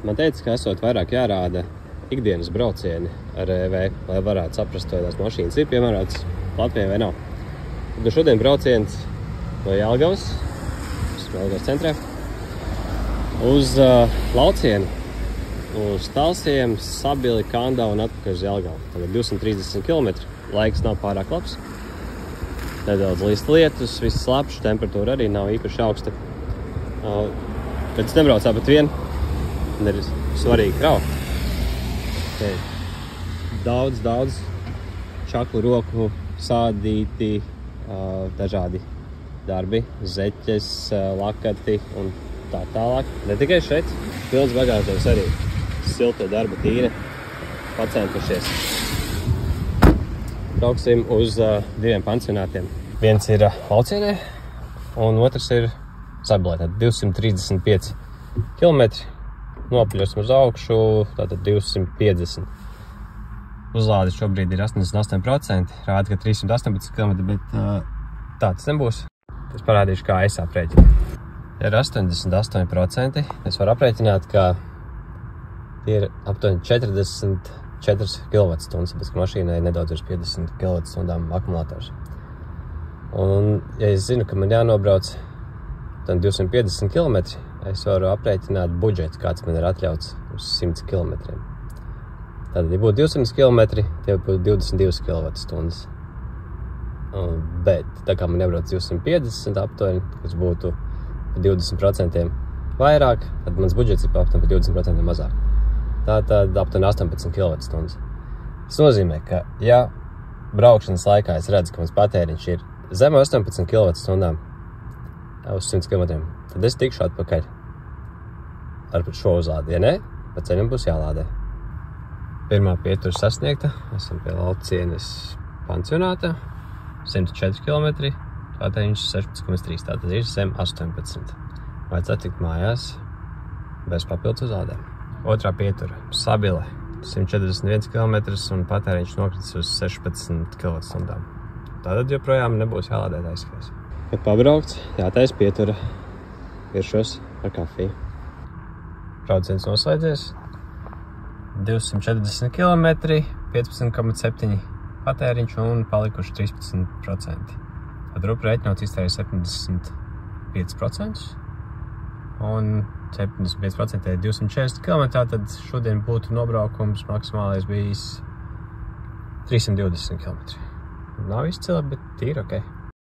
Man teica, ka esot vairāk jārāda ikdienas braucieni ar EV, lai varētu saprast, vai tās mašīnas ir piemērotas Latvijai vai nav. Tad šodien brauciens no Jelgavas, Jelgavas centrā, uz Laucienu, uz Talsiem, Sabili, Kandavu un atpakaļ uz Jelgavu. Tagad 230 km, laiks nav pārāk labs. Nedaudz līst lietus, viss slapšs, temperatūra arī nav īpaši augsta. Bet es nebraucā pat vienu, un ir svarīgi kraut. Daudz čaklu roku sādīti, dažādi darbi, zeķes, lakati un tā tālāk. Ne tikai šeit, pilns bagāžos arī silta darba tīra, pacentušies. Brauksim uz diviem pansionātiem. Viens ir Laucienē un otrs ir Sabilē, tad 235 km. Nopļosim uz augšu, tātad 250. Uzlāde šobrīd ir 88%, rāda, ka 318 km, bet tā tas nebūs. Es parādīšu, kā es aprēķinu. Ja ir 88%, es varu aprēķināt, ka ir aptuveni 44 kWh, bet mašīnai nedaudz virs 50 kWh akumulators. Un, ja es zinu, ka man jānobrauc 250 km, es varu aprēķināt budžetu, kāds man ir atļauts uz 100 km. Tātad, ja būtu 200 km, tie būtu 22 kWh. Bet, tā kā man jābrauc 250 aptuveni, kas būtu 20% vairāk, tad mans budžets ir aptuveni 20% mazāk. Tātad aptuveni 18 kWh. Tas nozīmē, ka, ja braukšanas laikā es redzu, ka mans patēriņš ir zem 18 kWh uz 100 km, tad es tikšu atpakaļ ar šo uzlādi. Ja ne, pa ceļam būs jālādē. Pirmā pietura sasniegta. Esam pie Laucienes pansionāta. 104 km. Patēriņš 16,3. Tātad ir zem 18. Vajadzētu tikt mājās bez papildus uzlādēm. Otrā pietura Sabile. 141 km un patēriņš nokritis uz 16 kWh. Tātad joprojām nebūs jālādē aizskries. Kad pabraukts, jātaisa pietura, viršos ar kafiju. Brauciens noslēdzies. 240 km, 15,7 patēriņš un palikuši 13%. Tad rupu rēķinots iztērēja 75% un 75% ir 240 km, tad šodien būtu nobraukums maksimālais bijis 320 km. Nav izcili, bet tīri ok.